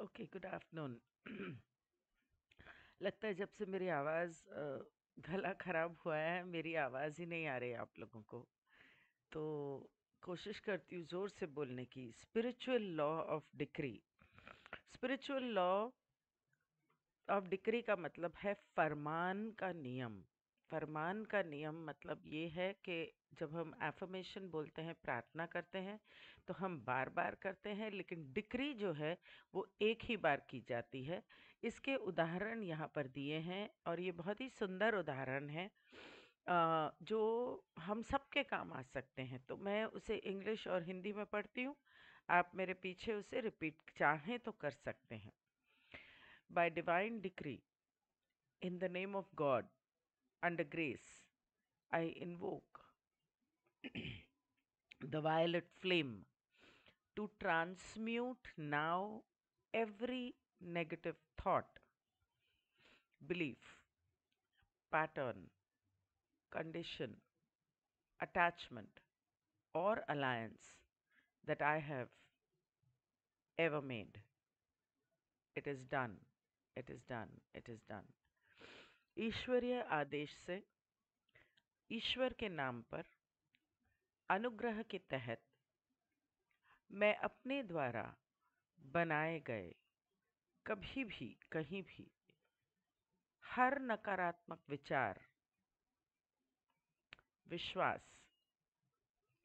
Okay, good afternoon. लगता है जब से मेरी आवाज़ गला खराब हुआ है, मेरी आवाज़ ही नहीं आ रही है आप लोगों को। तो कोशिश करती हूँ ज़ोर से बोलने की। Spiritual law of decree. Spiritual law of decree का मतलब है फरमान का नियम। फरमान का नियम मतलब ये है कि जब हम एफर्मेशन बोलते हैं, प्रार्थना करते हैं, तो हम बार बार करते हैं, लेकिन डिक्री जो है वो एक ही बार की जाती है। इसके उदाहरण यहाँ पर दिए हैं और ये बहुत ही सुंदर उदाहरण है, जो हम सबके काम आ सकते हैं। तो मैं उसे इंग्लिश और हिंदी में पढ़ती हूँ, आप मेरे पीछे उसे रिपीट चाहें तो कर सकते हैं। Bye divine decree, in the name of God, under grace, I invoke the violet flame to transmute now every negative thought, belief, pattern, condition, attachment, or alliance that I have ever made. It is done. It is done. It is done. ईश्वरीय आदेश से, ईश्वर के नाम पर, अनुग्रह के तहत मैं अपने द्वारा बनाए गए कभी भी कहीं भी हर नकारात्मक विचार, विश्वास,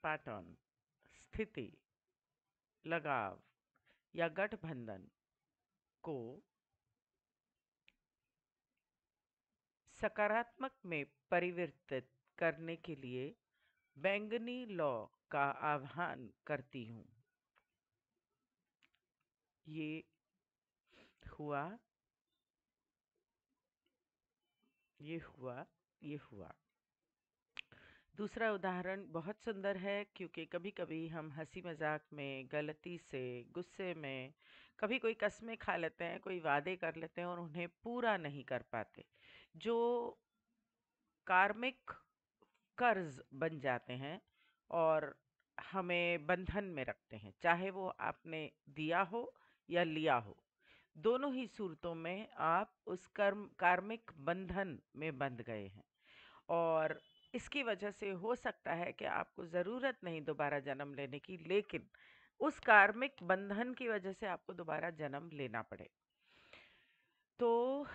पैटर्न, स्थिति, लगाव या गठबंधन को सकारात्मक में परिवर्तित करने के लिए बैंगनी लॉ का आह्वान करती हूँ। ये हुआ, ये हुआ, ये हुआ। दूसरा उदाहरण बहुत सुंदर है, क्योंकि कभी-कभी हम हंसी मजाक में, गलती से, गुस्से में, कभी कोई कस्में खा लेते हैं, कोई वादे कर लेते हैं और उन्हें पूरा नहीं कर पाते, जो कार्मिक कर्ज बन जाते हैं और हमें बंधन में रखते हैं, चाहे वो आपने दिया हो या लिया हो। दोनों ही सूरतों में आप उस कार्मिक बंधन में बंध गए हैं, और इसकी वजह से हो सकता है कि आपको ज़रूरत नहीं दोबारा जन्म लेने की, लेकिन उस कार्मिक बंधन की वजह से आपको दोबारा जन्म लेना पड़े। तो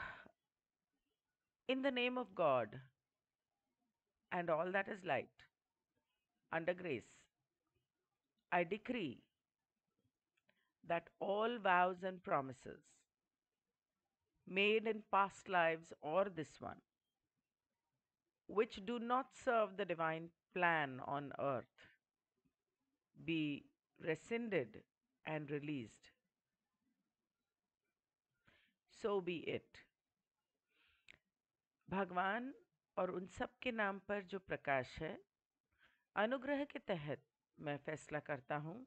in the name of God and all that is light, under grace, I decree that all vows and promises made in past lives or this one, which do not serve the divine plan on earth, be rescinded and released. So be it. भगवान और उन सब के नाम पर जो प्रकाश है, अनुग्रह के तहत मैं फैसला करता हूँ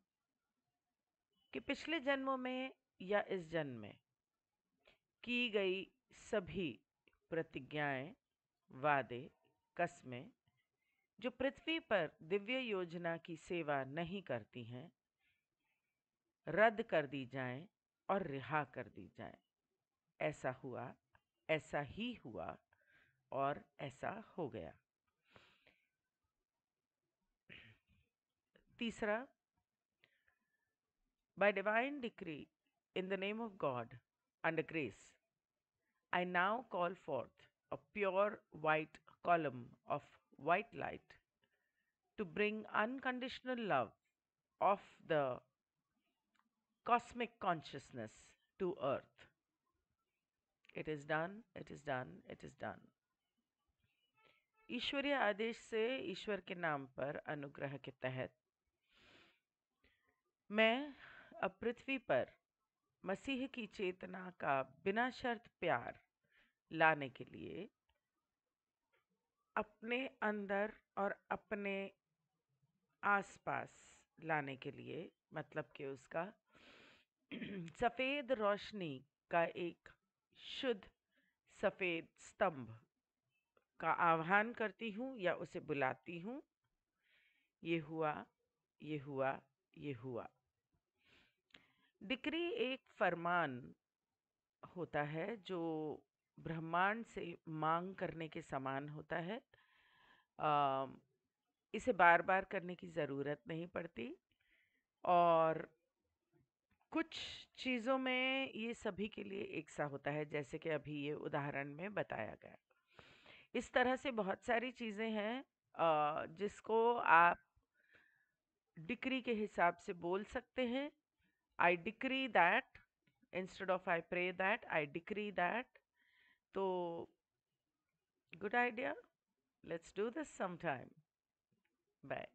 कि पिछले जन्मों में या इस जन्म में की गई सभी प्रतिज्ञाएं, वादे, कस्में जो पृथ्वी पर दिव्य योजना की सेवा नहीं करती हैं, रद्द कर दी जाएं और रिहा कर दी जाएं। ऐसा हुआ, ऐसा ही हुआ और ऐसा हो गया। तीसरा, by divine decree, in the name of God, under grace, I now call forth a pure white column of white light to bring unconditional love of the cosmic consciousness to earth. It is done, it is done, it is done. ईश्वरीय आदेश से, ईश्वर के नाम पर, अनुग्रह के तहत मैं अब पृथ्वी पर मसीह की चेतना का बिना शर्त प्यार लाने के लिए, अपने अंदर और अपने आसपास लाने के लिए, मतलब कि उसका सफेद रोशनी का एक शुद्ध सफेद स्तंभ का आह्वान करती हूँ या उसे बुलाती हूँ। ये हुआ, ये हुआ, ये हुआ। डिक्री एक फरमान होता है जो ब्रह्मांड से मांग करने के समान होता है। अ, इसे बार बार करने की ज़रूरत नहीं पड़ती, और कुछ चीज़ों में ये सभी के लिए एक सा होता है, जैसे कि अभी ये उदाहरण में बताया गया। इस तरह से बहुत सारी चीज़ें हैं जिसको आप डिक्री के हिसाब से बोल सकते हैं। I decree that instead of I pray that, I decree that. तो good idea, let's do this sometime. Bye.